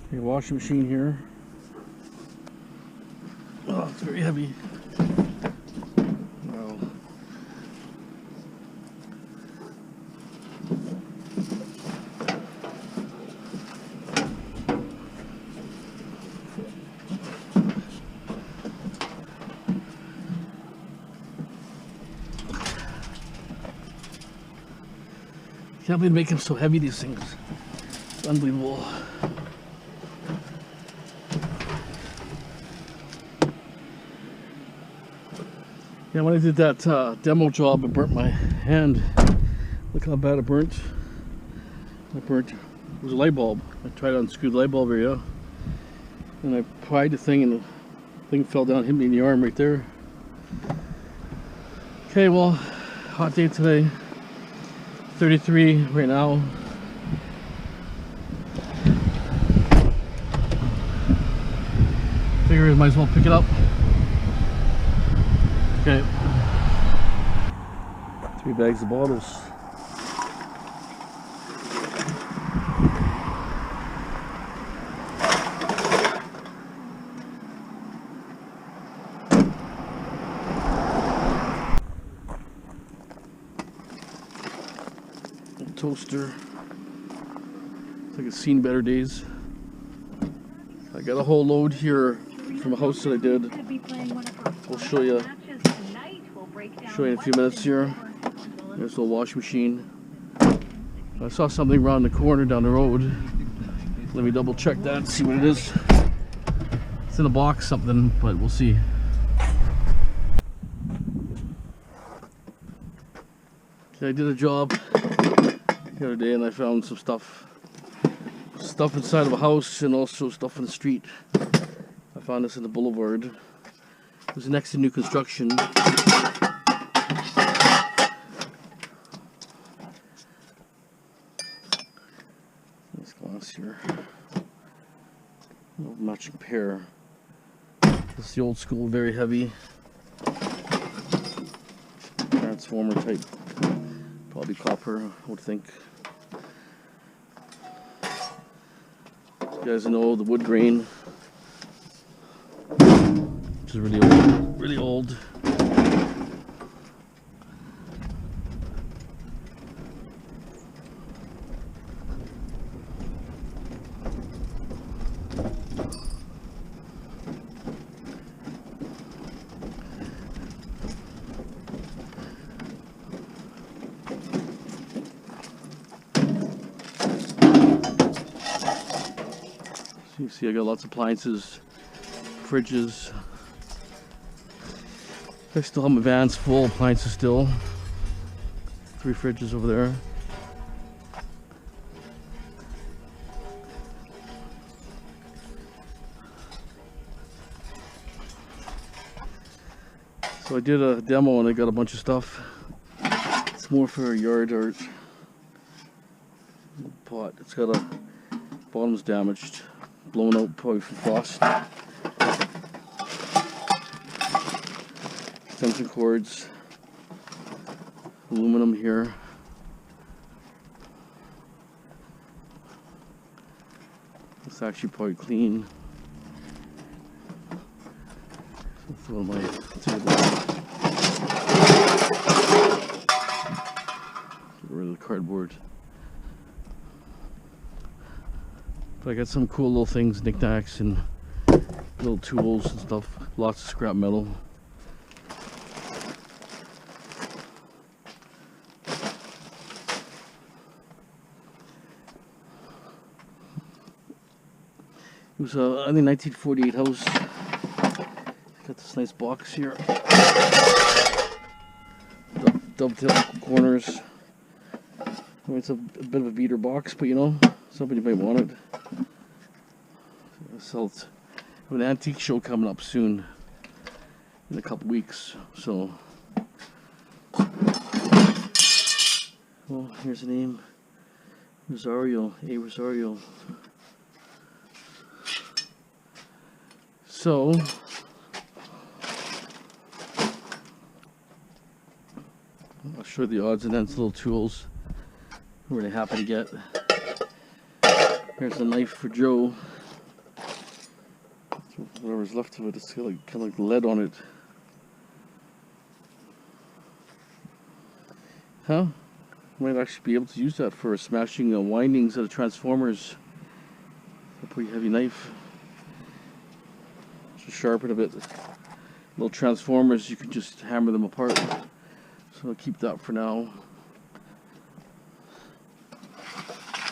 Okay, washing machine here. Oh, it's very heavy. Wow. Can't believe they make them so heavy, these things. It's unbelievable. Yeah, when I did that demo job, it burnt my hand. Look how bad it burnt. It was a light bulb. I tried to unscrew the light bulb area, and I pried the thing, and the thing fell down, hit me in the arm right there. Okay, well, hot day today. 33 right now. Figure I might as well pick it up. Okay. 3 bags of bottles. Toaster. It's like it's seen better days. I got a whole load here from a house that I did. We'll show you in a few minutes here. There's a little washing machine. I saw something around the corner down the road. Let me double check that and see what it is. It's in a box something, but we'll see. Okay, I did a job the other day and I found some stuff inside of a house and also stuff in the street. I found this in the boulevard. It was next to new construction. This glass here. No matching pair. This is the old school, very heavy transformer type. Probably copper, I would think. You guys know the wood grain, which is really old, really old. You see I got lots of appliances, fridges. I still have my vans full, appliances still. 3 fridges over there. So I did a demo and I got a bunch of stuff. It's more for yard art. Pot, it's got a bottom's damaged. Blown out probably from frost. Extension cords, aluminum here. It's actually probably clean. So throw my table. Get rid of the cardboard. I got some cool little things, knickknacks and little tools and stuff. Lots of scrap metal. It was I think 1948 house. Got this nice box here. Dovetail corners. It's a bit of a beater box, but you know, somebody might want it. So I have an antique show coming up soon, in a couple weeks. So, well, here's the name, Rosario, A. Rosario. So, I'll show you the odds and ends, little tools. I'm really happy to get. Here's a knife for Joe. So whatever's left of it, it's got like, kind of like lead on it. Huh? Might actually be able to use that for smashing windings out of transformers. A pretty heavy knife. Just sharpen a bit. Little transformers, you can just hammer them apart. So I'll keep that for now.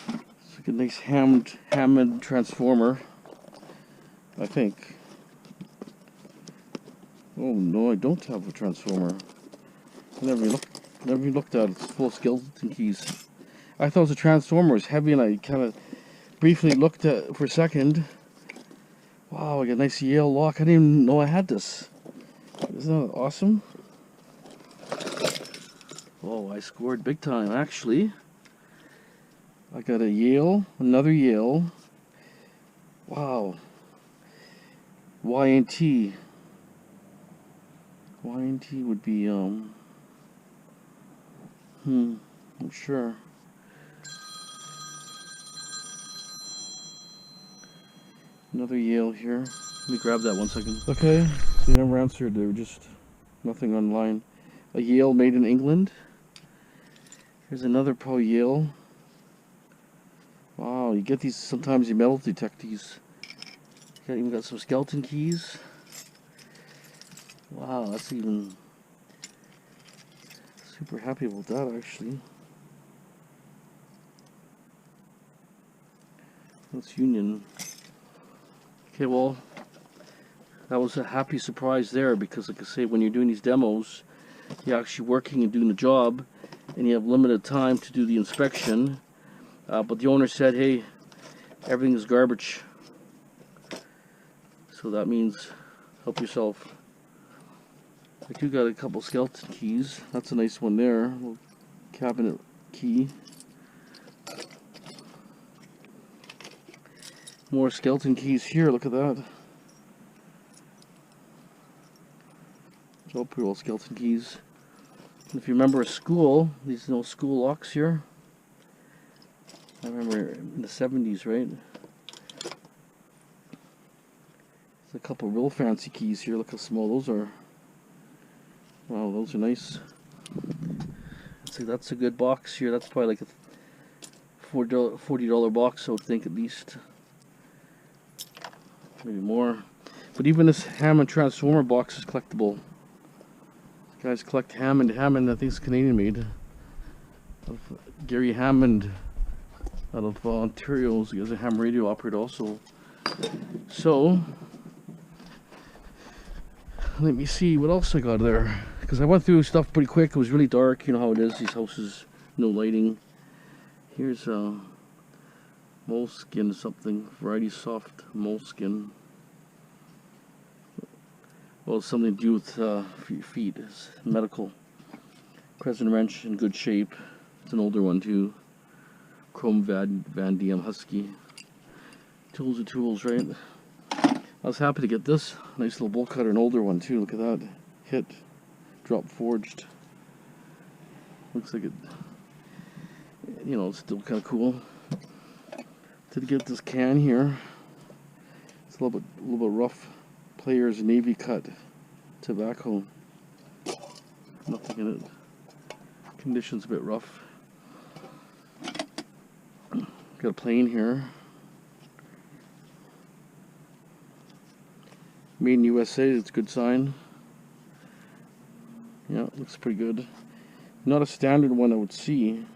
It's like a nice hammered transformer, I think. Oh no, I don't have a transformer. I never even looked at it. It's full of skeleton keys. I thought it was a transformer. It was heavy, and I kind of briefly looked at it for a second. Wow, I got a nice Yale lock. I didn't even know I had this. Isn't that awesome? Oh, I scored big time, actually. I got a Yale, another Yale. Wow. Y&T. Y&T would be, I'm sure. Another Yale here. Let me grab that 1 second. Okay, they never answered. They were just nothing online. A Yale made in England. Here's another Pro Yale. Wow, you get these, sometimes you metal detect these. Even got some skeleton keys. Wow, that's even super happy about that actually. That's Union. Okay, well, that was a happy surprise there, because like I say, when you're doing these demos, you're actually working and doing the job, and you have limited time to do the inspection. But the owner said, hey, everything is garbage. So that means help yourself. I do got a couple skeleton keys. That's a nice one there. Little cabinet key. More skeleton keys here. Look at that. It's all pretty old skeleton keys. And if you remember a school, these little school locks here. I remember in the 70s, right? There's a couple real fancy keys here. Look how small those are. Wow, those are nice. So that's a good box here. That's probably like a $40 box, I would think, at least. Maybe more. But even this Hammond transformer box is collectible. These guys collect Hammond. Hammond, I think, is Canadian made. Gary Hammond out of Ontario. He has a ham radio operator also. So let me see what else I got there, because I went through stuff pretty quick. It was really dark, you know how it is, these houses, no lighting. Here's moleskin something, variety soft moleskin. Well, it's something to do with your feet. It's medical. Crescent wrench in good shape. It's an older one too. Chrome Van Diem Husky. Tools are tools, right? I was happy to get this. Nice little bolt cutter, an older one too. Look at that. Hit. Drop forged. Looks like it, you know, it's still kind of cool. Did get this can here. It's a little bit rough. Players Navy cut tobacco. Nothing in it. Condition's a bit rough. Got a plane here. Made in USA, it's a good sign. Yeah, looks pretty good. Not a standard one I would see.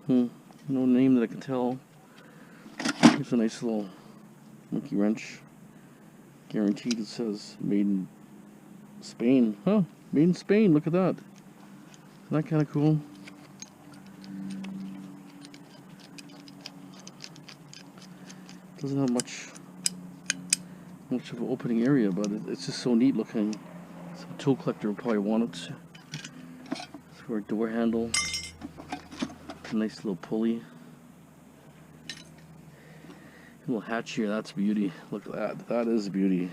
No name that I can tell. Here's a nice little monkey wrench. Guaranteed, it says made in Spain. Huh, made in Spain, look at that. Isn't that kind of cool? Doesn't have much of an opening area, but it's just so neat looking. Some tool collector will probably want it. It's for a door handle. A nice little pulley. A little hatch here, that's beauty. Look at that, that is beauty. You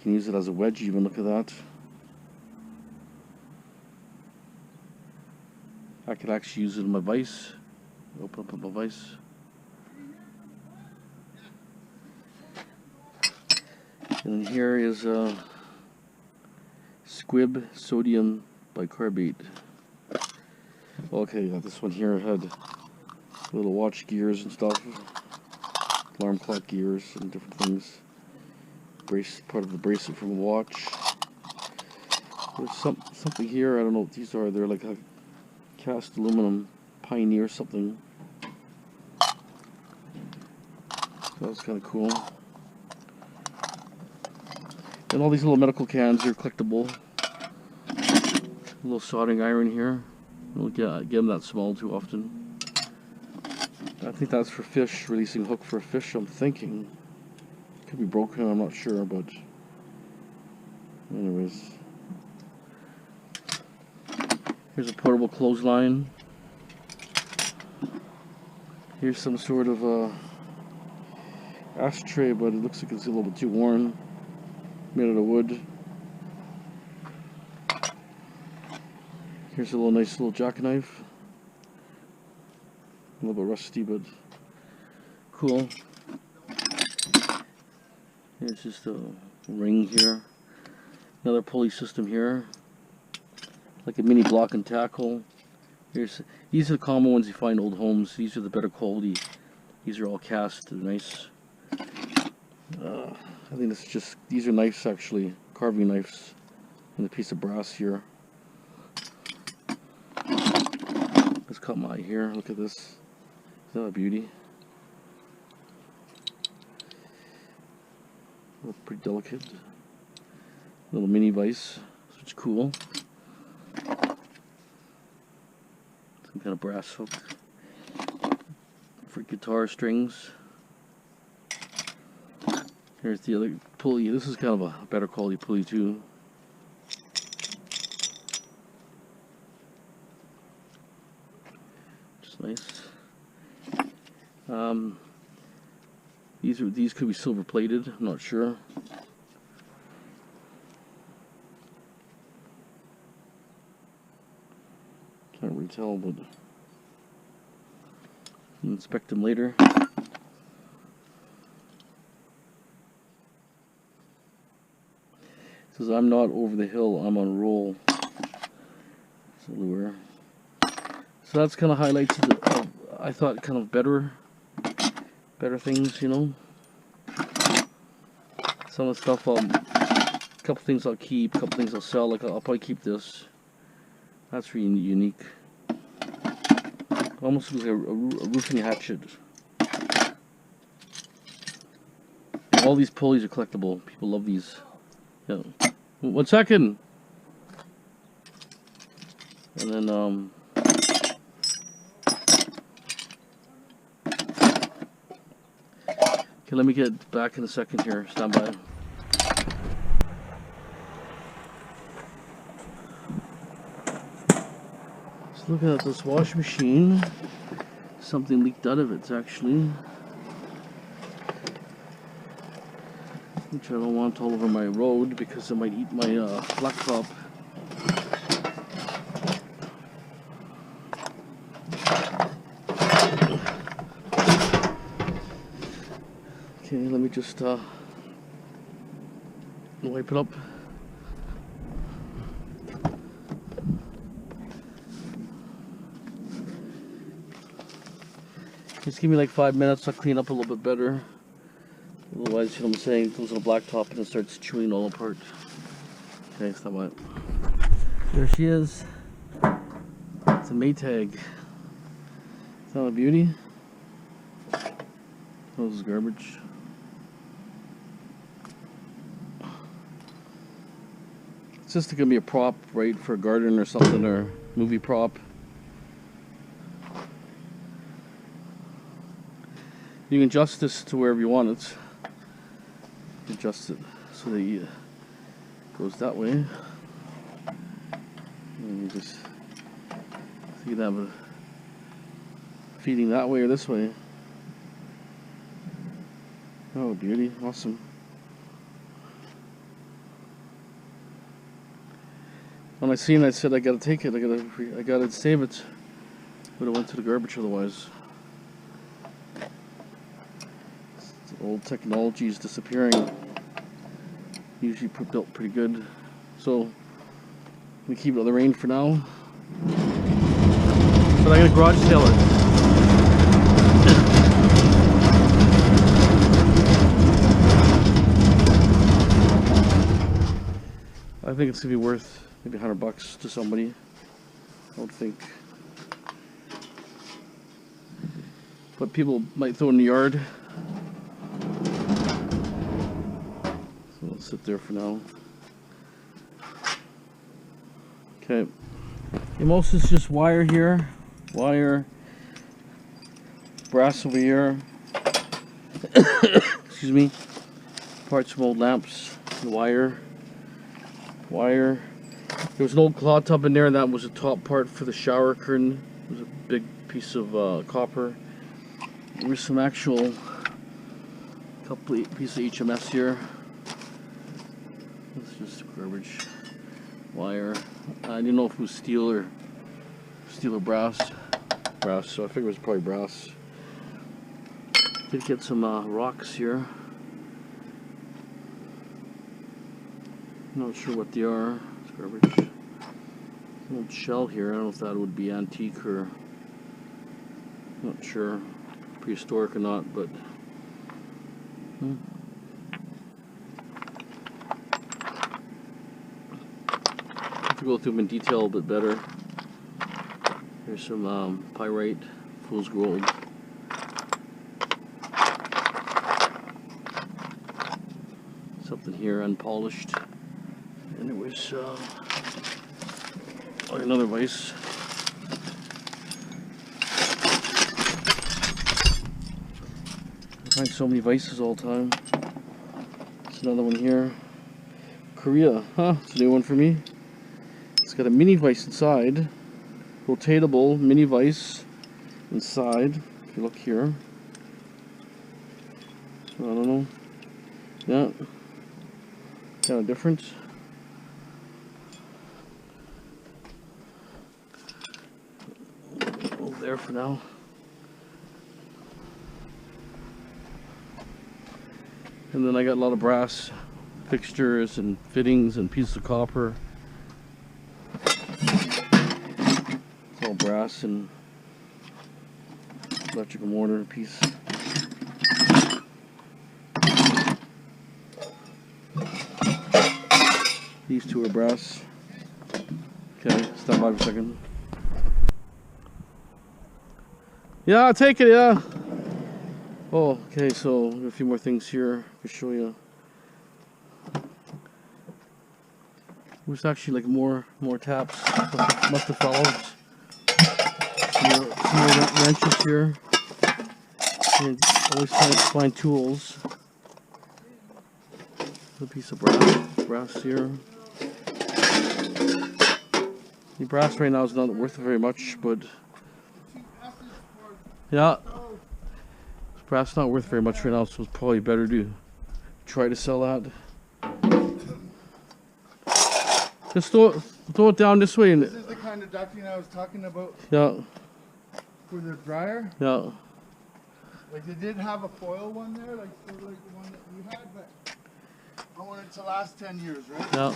can use it as a wedge even, look at that. I could actually use it in my vise. Open up my vise. And then here is squib sodium bicarbonate. Okay, yeah, this one here had little watch gears and stuff, alarm clock gears and different things. Part of the bracelet from a watch. There's something here, I don't know what these are. They're like a cast aluminum Pioneer something. So that's kind of cool. And all these little medical cans are collectible. A little soldering iron here. Don't get them that small too often. I think that's for fish, releasing hook for a fish, I'm thinking. Could be broken, I'm not sure, but anyways. Here's a portable clothesline. Here's some sort of ashtray, but it looks like it's a little bit too worn. Made out of wood. Here's a nice little jackknife. A little bit rusty, but cool. Here's just a ring here. Another pulley system here. Like a mini block and tackle. These are the common ones you find in old homes. These are the better quality. These are all cast. They're nice. I think this is just, these are knives actually. Carving knives. And a piece of brass here. This caught my eye here. Look at this. Is that a beauty? Pretty delicate. Little mini vise, which is cool. Some kind of brass hook for guitar strings. Here's the other pulley. This is kind of a better quality pulley too. Just nice. These could be silver plated. I'm not sure. Can't really tell, but I'll inspect them later. It says, "I'm not over the hill, I'm on roll." It's a lure. So that's kind of highlights the, I thought, kind of better things, you know. Some of the stuff, a couple things I'll keep, a couple things I'll sell. Like I'll probably keep this. That's really unique. Almost looks like a roofing hatchet. All these pulleys are collectible. People love these. Yeah. 1 second. And then okay, let me get back in a second here. Stand by. Just looking at this washing machine. Something leaked out of it, actually. Which I don't want all over my road because it might eat my blacktop. Okay, let me just wipe it up. Just give me like 5 minutes, I'll clean up a little bit better. Otherwise, you know what I'm saying, it goes on a blacktop and it starts chewing all apart. Okay, stop by. There she is. It's a Maytag. Is that a beauty? Oh, this is garbage. It's just gonna be a prop, right, for a garden or something, or movie prop. You can adjust this to wherever you want it. Adjust it so that it goes that way. And you just, so you can have a feeding that way or this way. Oh, beauty, awesome. When I seen it, I said I gotta take it, I gotta save it. But it went to the garbage otherwise. Old technology is disappearing. Usually built pretty good. So I'm gonna keep it on the range for now. But I'm gonna garage sale it. I think it's gonna be worth maybe $100 to somebody. I would think. But people might throw it in the yard. So it'll sit there for now. Okay. Most is just wire here. Wire. Brass over here. Excuse me. Parts from old lamps. Wire. Wire. There was an old claw tub in there, and that was the top part for the shower curtain. It was a big piece of copper. There's some actual couple pieces of HMS here. It's just garbage. Wire. I didn't know if it was steel or brass. Brass, so I figured it was probably brass. Did get some rocks here. Not sure what they are. It's garbage. An old shell here. I don't know if that would be antique or not sure, prehistoric or not, but have to go through them in detail a bit better. There's some pyrite, fool's gold. Something here unpolished. And there was another vise. I find so many vices all the time. There's another one here. Korea, huh? It's a new one for me. It's got a mini vise inside. Rotatable mini vise inside. If you look here. I don't know. Yeah. Kind of different. Over there for now. And then I got a lot of brass fixtures and fittings and pieces of copper. It's all brass and electrical mortar piece. These two are brass. Okay, stand by for a second. Yeah, I'll take it, yeah. Oh, okay, so a few more things here to show you. There's actually like more taps. Must have followed. Some more wrenches here. And always trying to find tools. A piece of brass here. The brass right now is not worth very much, but yeah, brass not worth very much right now, so it's probably better to try to sell that. Just throw it down this way. This is the kind of ducting I was talking about. Yeah. For the dryer. Yeah. Like they did have a foil one there, like the one that you had, but I want it to last 10 years, right? Yeah.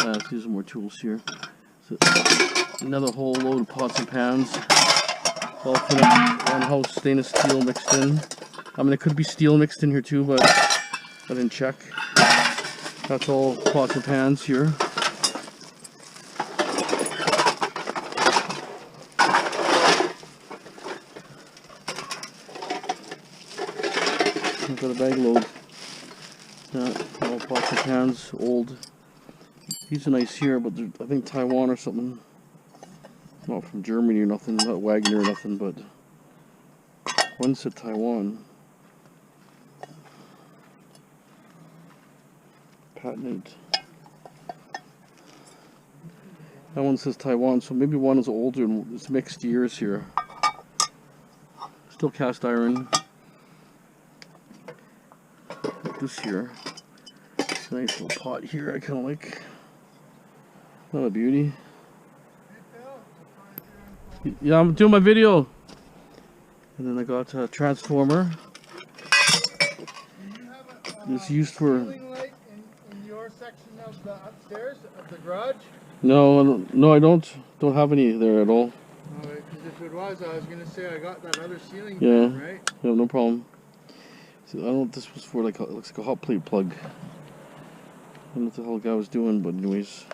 Let's use some more tools here. So, another whole load of pots and pans. All put up one house stainless steel mixed in. I mean, it could be steel mixed in here too, but I didn't check. That's all pots and pans here. I've got a bag load. Yeah, all pots and pans, old. These are nice here, but I think Taiwan or something. Not from Germany or nothing, not Wagner or nothing, but one said Taiwan. Patent. That one says Taiwan, so maybe one is older and it's mixed years here. Still cast iron. This here. It's a nice little pot here I kind of like. Not a beauty. Yeah, I'm doing my video. And then I got a transformer. It's used for... of the upstairs of the garage? No, no, I don't have any there at all. Alright, because if it was, I was gonna say I got that other ceiling Yeah, fan, right? yeah, no problem. So I don't know what this was for. Like, it looks like a hot plate plug. I don't know what the hell the guy was doing, but anyways.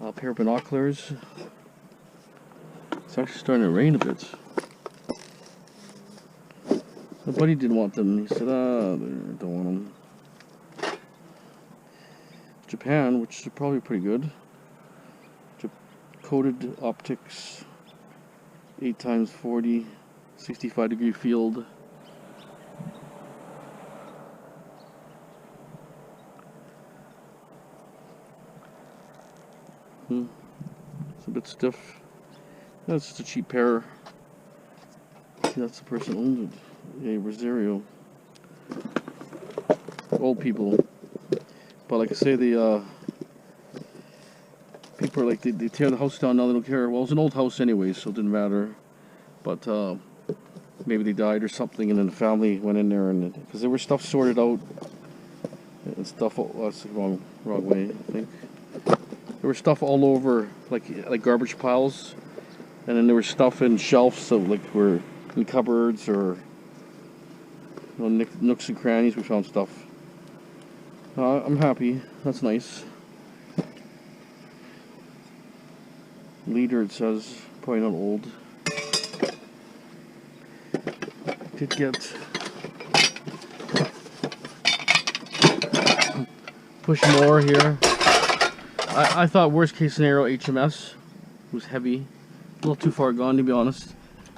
A pair of binoculars. It's actually starting to rain a bit. My buddy didn't want them. He said, I don't want them. Japan, which is probably pretty good. Coated optics, 8x40, 65-degree field. It's a bit stiff. That's just a cheap pair. See, that's the person who owns it. A Rosario. Old people. But like I say, the people are like, they tear the house down now, they don't care. Well, it was an old house anyway, so it didn't matter. But maybe they died or something, and then the family went in there, and because there was stuff sorted out and stuff. Oh, that's the wrong way, I think. There was stuff all over, like garbage piles, and then there was stuff in shelves, so like were in cupboards or, you know, nooks and crannies. We found stuff. I'm happy. That's nice. Leader, it says. Probably not old. Did get push more here. I thought worst case scenario HMS was heavy. A little too far gone, to be honest.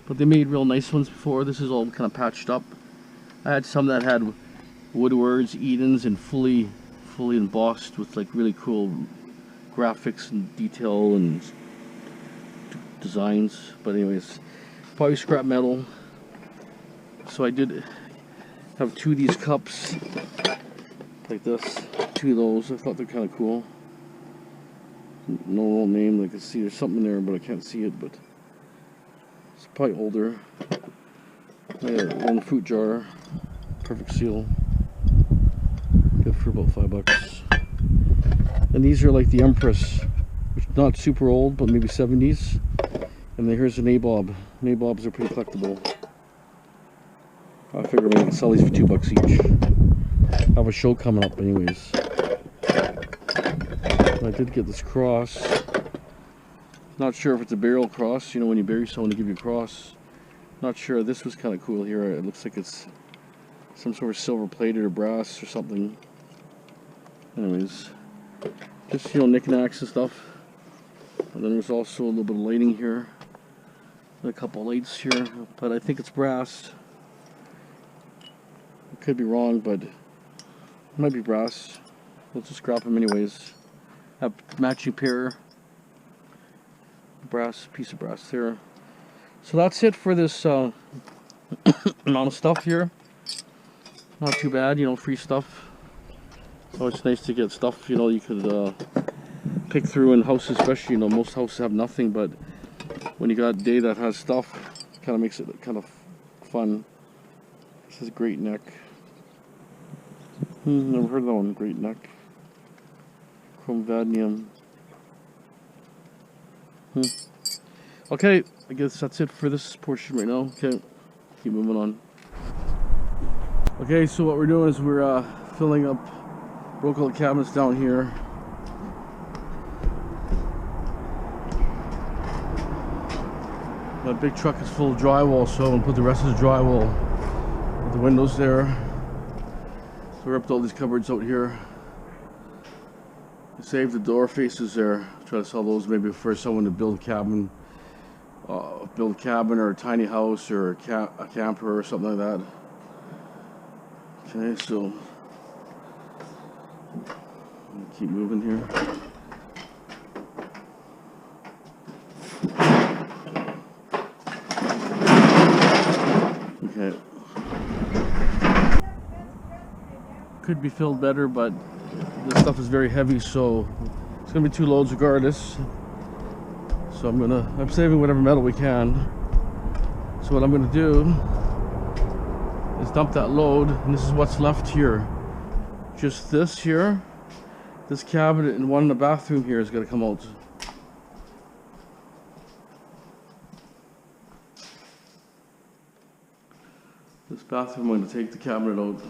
But they made real nice ones before. This is all kind of patched up. I had some that had Woodwards, Edens, and fully embossed with like really cool graphics and detail and designs. But anyways, probably scrap metal. So I did have 2 of these cups like this, 2 of those. I thought they're kind of cool. No real name. I can see there's something there, but I can't see it. But it's probably older. One fruit jar, perfect seal. Good for about $5. And these are like the Empress, which is not super old, but maybe 70s. And then here's a nabob. Nabobs are pretty collectible. I figure maybe I can sell these for $2 each. I have a show coming up anyways. I did get this cross. Not sure if it's a burial cross, you know, when you bury someone, they give you a cross. Not sure. This was kind of cool here. It looks like it's some sort of silver plated or brass or something. Anyways, just, you know, knickknacks and stuff. And then there's also a little bit of lighting here. And a couple lights here, but I think it's brass. I could be wrong, but it might be brass. We'll just scrap them anyways. Have matching pair. Brass, piece of brass there. So that's it for this amount of stuff here. Not too bad, you know, free stuff. It's always nice to get stuff, you know, you could pick through in houses, especially, you know, most houses have nothing, but when you got a day that has stuff, it kind of makes it kind of fun. This is Great Neck. Never heard of that one, Great Neck. Chrome Vadnium. Okay, I guess that's it for this portion right now. Okay, keep moving on. Okay, so what we're doing is we're filling up broken cabinets down here. My big truck is full of drywall, so I'm gonna put the rest of the drywall with the windows there. So we ripped all these cupboards out here. I saved the door faces there. Try to sell those maybe for someone to build a cabin or a tiny house or a camper or something like that. Okay, so keep moving here. Okay. Could be filled better, but this stuff is very heavy, so it's gonna be 2 loads regardless. So I'm saving whatever metal we can. So what I'm gonna do is dump that load, and this is what's left here. just this here, this cabinet and one in the bathroom here is going to come out. This bathroom, I'm going to take the cabinet out.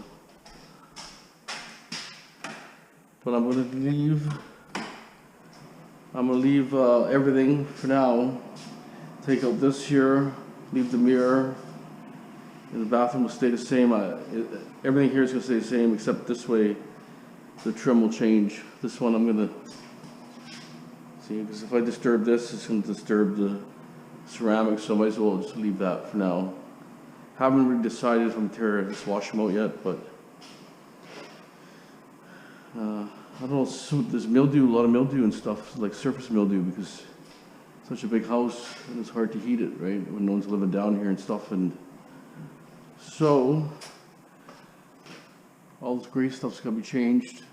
But I'm going to leave everything for now. Take out this here, leave the mirror, and the bathroom will stay the same. Everything here is going to stay the same, except this way the trim will change. This one I'm going to see, because if I disturb this, it's going to disturb the ceramic, so I might as well just leave that for now. Haven't really decided if I'm going to wash them out yet, but I don't know, so there's mildew, a lot of mildew and stuff, like surface mildew, because it's such a big house and it's hard to heat it, right? When no one's living down here and stuff. And so all this gray stuff's gonna be changed.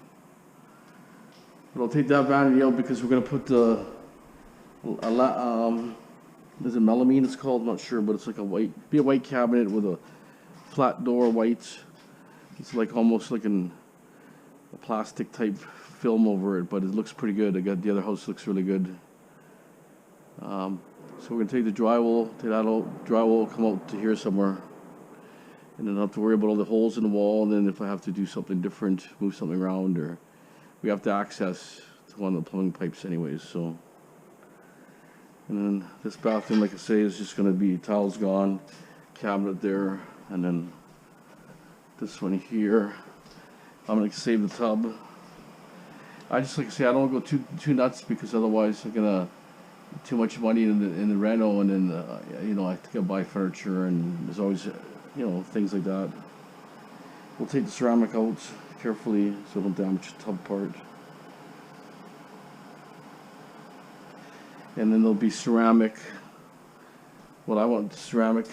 But I'll take that vanity out because we're gonna put the is it melamine it's called? I'm not sure, but it's like a white cabinet with a flat door, white. It's like almost like a plastic type film over it, but it looks pretty good. The other house looks really good. So we're gonna take the drywall, take that out. Drywall will come out to here somewhere, and then I don't have to worry about all the holes in the wall. And then if I have to do something different, move something around, or we have to access to one of the plumbing pipes anyways. So, and then this bathroom, like I say, is just gonna be towels gone, cabinet there, and then this one here. I'm gonna save the tub. I just, like I say, I don't go too nuts, because otherwise I'm gonna too much money in the reno, and then you know, I have to go buy furniture, and there's always things like that. We'll take the ceramic out carefully so it don't damage the tub part. And then there'll be ceramic. Well, I want ceramic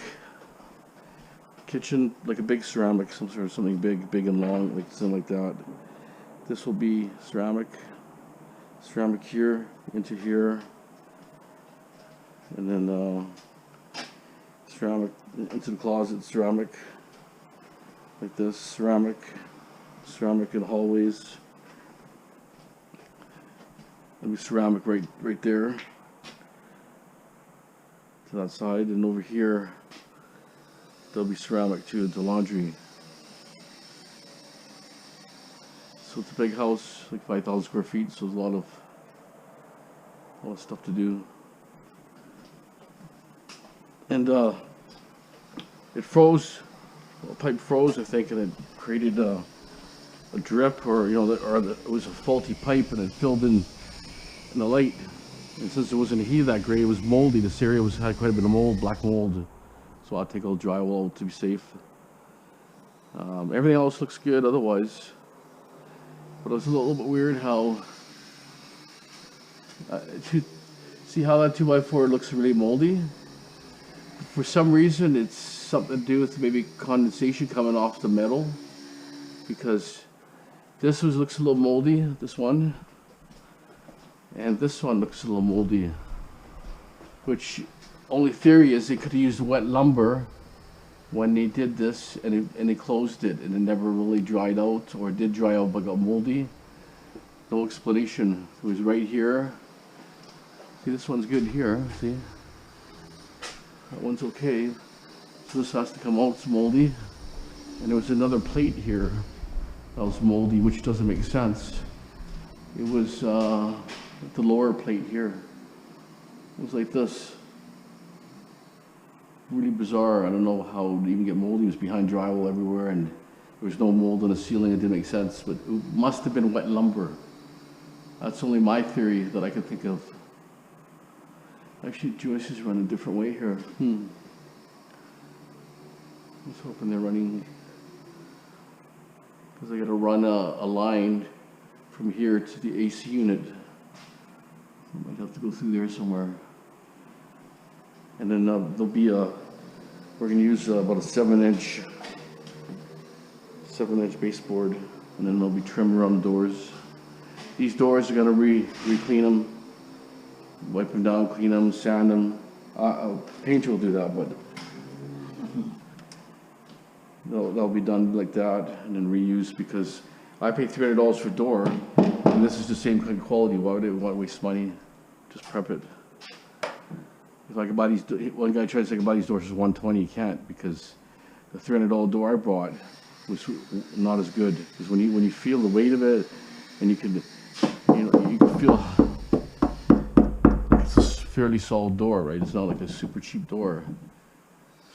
kitchen, like a big ceramic, something big and long, like something like that. This will be ceramic here into here, and then ceramic into the closet, ceramic like this, ceramic in hallways. There'll be ceramic right there to that side, and over here there'll be ceramic too, the laundry. So it's a big house, like 5,000 square feet, so there's a lot of stuff to do. And it froze, a pipe froze, I think, and it created a drip, or it was a faulty pipe, and it filled in the light. And since it wasn't heated that great, it was moldy. This area had quite a bit of mold, black mold. So I'll take all the drywall to be safe. Everything else looks good otherwise. But it was a little bit weird how, see how that 2x4 looks really moldy? For some reason, it's something to do with maybe condensation coming off the metal, because this looks a little moldy, this one, and this one looks a little moldy, which only theory is they could have used wet lumber when they did this, and they closed it, and it never really dried out, or it did dry out but got moldy. No explanation. It was right here. See, this one's good here. See, that one's okay. So this has to come out. It's moldy, and there was another plate here that was moldy, which doesn't make sense. It was the lower plate here. It was like this. Really bizarre. I don't know how to even get moldy. It was behind drywall everywhere, and there was no mold on the ceiling. It didn't make sense, but it must have been wet lumber. That's only my theory that I can think of. Actually, Joyce is running a different way here. Let's hoping they're running, because I got to run a line from here to the AC unit. I might have to go through there somewhere. And then there'll be we're going to use about a 7-inch baseboard, and then there'll be trim around the doors. These doors are going to re-clean them, wipe them down, clean them, sand them. Painter will do that, but that'll be done like that, and then reuse, because I pay $300 for a door, and this is the same kind of quality. Why would I want to waste money? Just prep it. If I could buy these, one guy tried to say I could buy these doors for $120. You can't, because the $300 door I bought was not as good. Because when you feel the weight of it, and you can feel it's a fairly solid door, right? It's not like a super cheap door.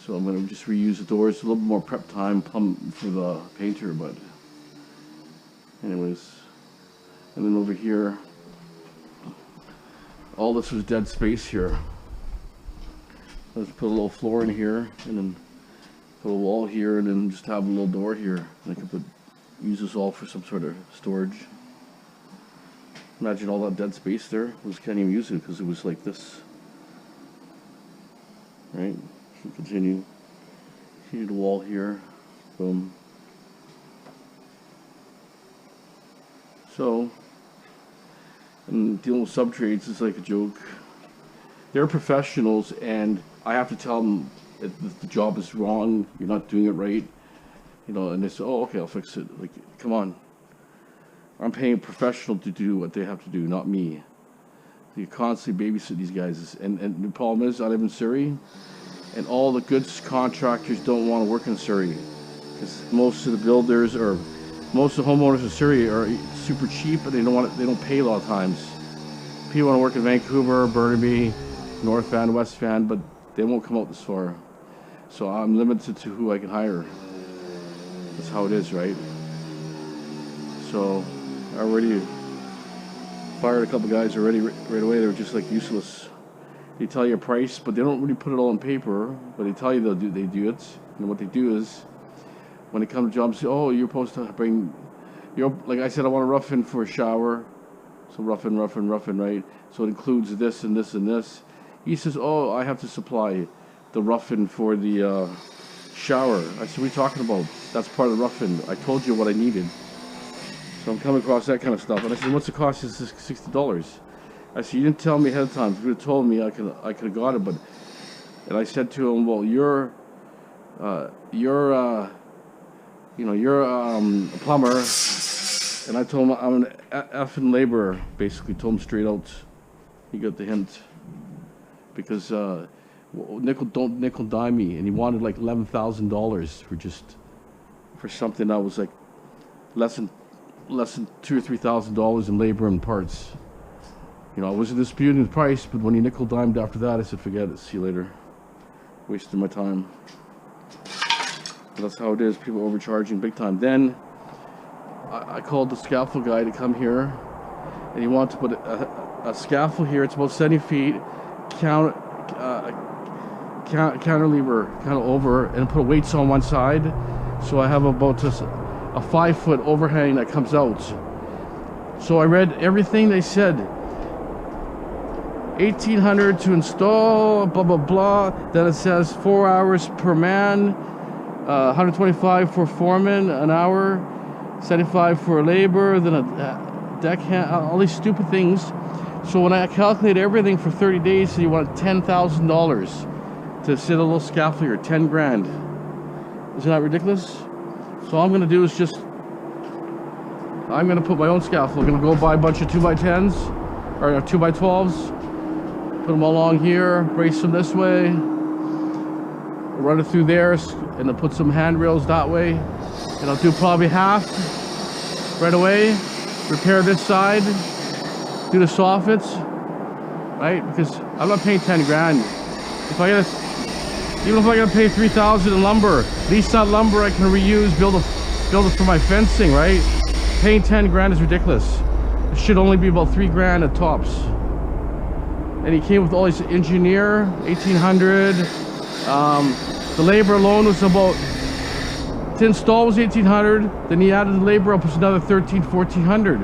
So I'm gonna just reuse the doors. A little bit more prep time for the painter, but anyways. And then over here, all this was dead space here. Let's put a little floor in here, and then put a wall here, and then just have a little door here. And I could use this all for some sort of storage. Imagine all that dead space there. I just can't even use it because it was like this. Right? So continue. See the wall here. Boom. So, and dealing with subtrades is like a joke. They're professionals, and I have to tell them if the job is wrong, you're not doing it right, you know, and they say, oh, okay, I'll fix it. Like, come on. I'm paying a professional to do what they have to do, not me. You constantly babysit these guys. And the problem is, I live in Surrey, and all the goods contractors don't want to work in Surrey. Because most of the builders, or most of the homeowners in Surrey are super cheap, and they don't pay a lot of times. People want to work in Vancouver, Burnaby, North Van, West Van, but they won't come out this far. So I'm limited to who I can hire. That's how it is, right? So I already fired a couple guys already right away. They were just like useless. They tell you a price, but they don't really put it all on paper. But they tell you they do it. And what they do is, when they come to jobs, say, oh, you're supposed to bring, like I said, I want a rough-in for a shower. So rough-in, right? So it includes this and this and this. He says, oh, I have to supply the rough-in for the shower. I said, what are you talking about? That's part of the rough-in. I told you what I needed. So I'm coming across that kind of stuff. And I said, what's the cost? It's $60. I said, you didn't tell me ahead of time. If you would have told me, I could have got it. But, and I said to him, well, you're a plumber. And I told him I'm an effing laborer, basically. Told him straight out. He got the hint. Because don't nickel dime me. And he wanted like $11,000 for something that was like less than $2,000 or $3,000 in labor and parts. You know, I wasn't disputing the price, but when he nickel dimed after that, I said, forget it, see you later. Wasting my time. But that's how it is, people overcharging big time. Then I called the scaffold guy to come here, and he wanted to put a scaffold here. It's about 70 feet, cantilever kind of over, and put weights on one side. So I have about a 5-foot overhang that comes out. So I read everything they said. $1,800 to install, blah blah blah. Then it says 4 hours per man, 125 for foreman an hour, 75 for labor, then a deckhand, all these stupid things. So when I calculate everything for 30 days, so you want $10,000 to sit a little scaffold here, 10 grand. Isn't that ridiculous? So all I'm gonna do is I'm gonna put my own scaffold. I'm gonna go buy a bunch of 2x10s or 2x12s, put them all along here, brace them this way, run it through there, and then put some handrails that way. And I'll do probably half right away, repair this side, do the soffits, right? Because I'm not paying 10 grand. Even if I gotta pay 3,000 in lumber, at least that lumber I can reuse, build it for my fencing, right? Paying 10 grand is ridiculous. It should only be about 3 grand at tops. And he came with all his engineer, 1,800. The labor alone was about, to install was 1,800. Then he added the labor up, was another 1,300, 1,400.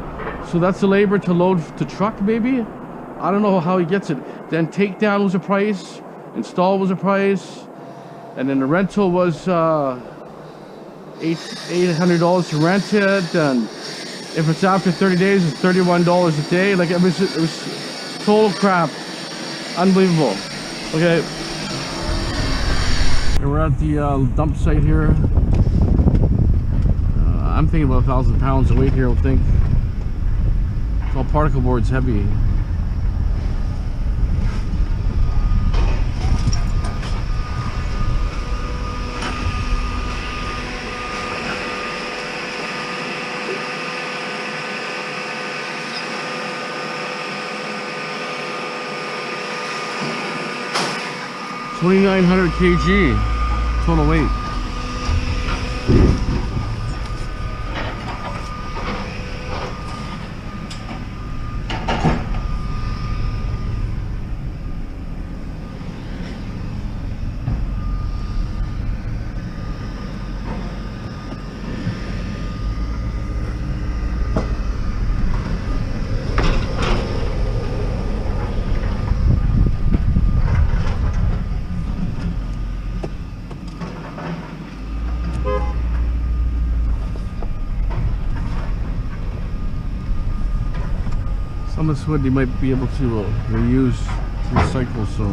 So that's the labor to load the truck, maybe? I don't know how he gets it. Then takedown was a price, install was a price, and then the rental was $800 to rent it. And if it's after 30 days, it's $31 a day. Like it was total crap. Unbelievable. Okay. We're at the dump site here. I'm thinking about 1,000 pounds of weight here, I think. It's all particle board's heavy. $2,900 kg total weight. Some of this wood you might be able to reuse, recycle, so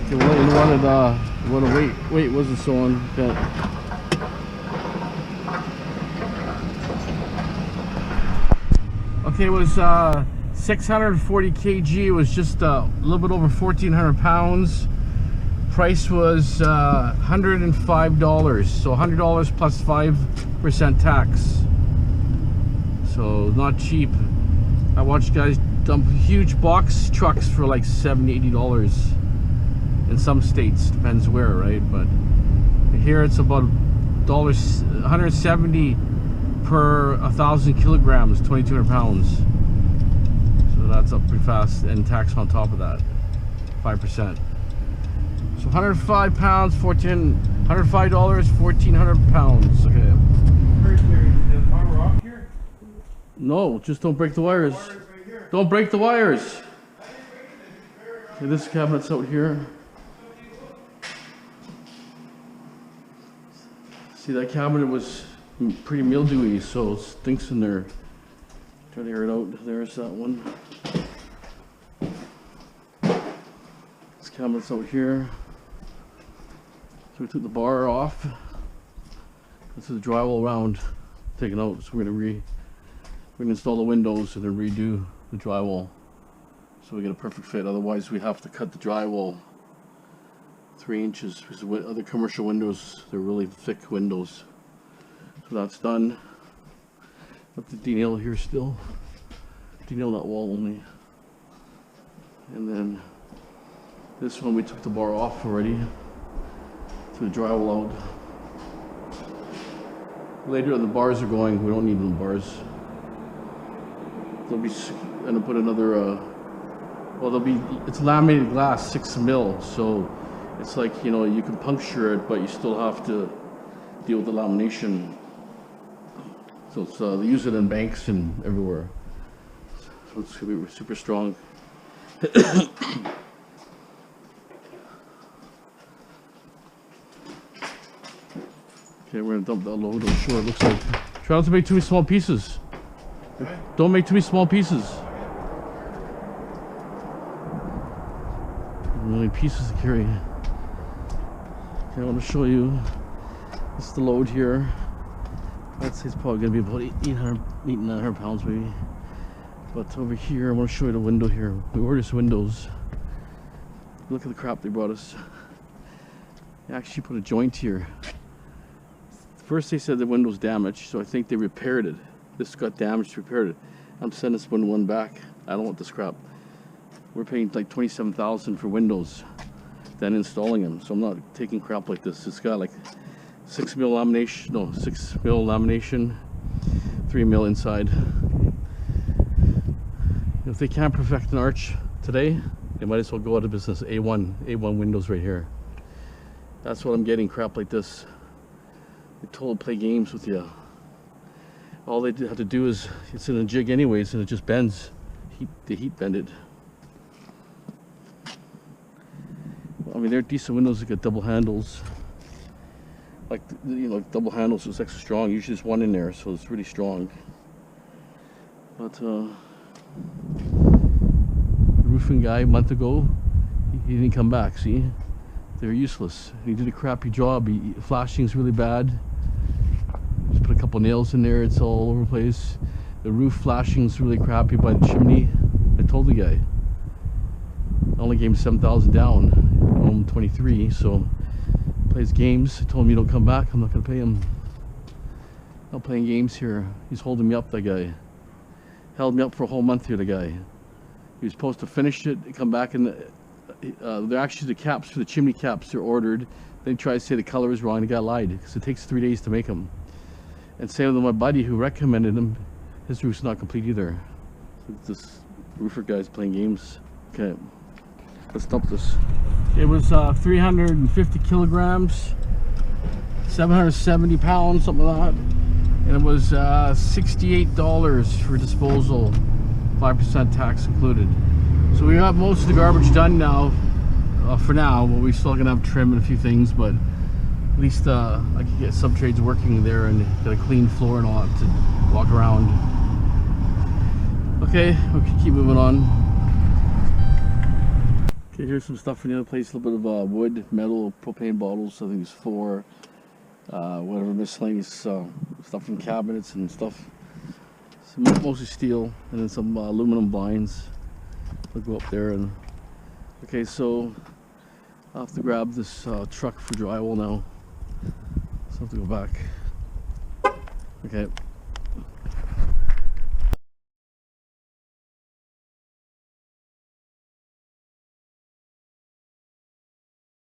okay, well, you wanted weight wasn't so on that. Okay, it was 640 kg. It was just a little bit over 1,400 pounds. Price was $105, so $100 plus 5% tax. So not cheap. I watched guys dump huge box trucks for like $70, $80 in some states, depends where, right? But here it's about $170 per 1,000 kilograms, 2,200 pounds. So that's up pretty fast, and tax on top of that, 5%. So 105 pounds, $105, 1,400 pounds. Okay. No, just don't break the wires. Don't break the wires. Okay, this cabinet's out here. See, that cabinet was pretty mildewy, so it stinks in there. Try to air it out. There's that one. This cabinet's out here. So we took the bar off. This is the drywall round taken out, so we're gonna install the windows and then redo the drywall so we get a perfect fit. Otherwise we have to cut the drywall 3 inches because other commercial windows, they're really thick windows. So that's done. Have to denail here still. Denail that wall only. And then this one we took the bar off already. To the drywall out. Later the bars are going, we don't need the bars. There'll be, and I'll put another, it's laminated glass, 6 mil, so it's like, you know, you can puncture it, but you still have to deal with the lamination. So it's, they use it in banks and everywhere. So it's gonna be super strong. Okay, we're gonna dump that load, I'm sure it looks like. Try not to make too many small pieces. Don't make too many small pieces. Many pieces to carry. Okay, I want to show you. This is the load here. I'd say it's probably going to be about 800 pounds maybe. But over here, I want to show you the window here. We ordered us windows. Look at the crap they brought us. They actually put a joint here. First they said the window's damaged, so I think they repaired it. This got damaged, repaired it. I'm sending this one back. I don't want this crap. We're paying like $27,000 for windows, then installing them. So I'm not taking crap like this. It's got like 6 mil lamination, no, 6 mil lamination, 3 mil inside. If they can't perfect an arch today, they might as well go out of business. A1 windows right here. That's what I'm getting, crap like this. They totally play games with you. All they have to do is, it's in a jig anyways, and it just bends. They heat bend it. I mean, they're decent windows that get double handles. Like, you know, double handles, so it's extra strong. Usually there's one in there, so it's really strong. But the roofing guy a month ago, he didn't come back. See, they're useless. He did a crappy job. Flashing's really bad. Just put a couple nails in there, it's all over the place. The roof flashing's really crappy by the chimney. I told the guy. I only gave him 7,000 down. I'm 23, so plays games. I told him, you don't come back, I'm not gonna pay him. Not playing games here. He's holding me up, that guy. Held me up for a whole month here, the guy. He was supposed to finish it, come back, and they're actually the caps for the chimney caps. They're ordered. Then he tried to say the color is wrong. The guy lied because it takes 3 days to make them. And same with my buddy who recommended them. His roof's not complete either. This roofer guy's playing games. Okay, let's dump this. It was 350 kilograms, 770 pounds, something like that. And it was $68 for disposal, 5% tax included. So we got most of the garbage done now, for now. Well, we still gonna have trim and a few things, but at least I can get some trades working there and get a clean floor and all that to walk around. Okay, we can keep moving on. Okay, here's some stuff from the other place. A little bit of wood, metal, propane bottles. I think it's 4. Whatever miscellaneous stuff from cabinets and stuff. Mostly steel, and then some aluminum blinds. I'll go up there and. Okay, so I'll have to grab this truck for drywall now. So I have to go back. Okay.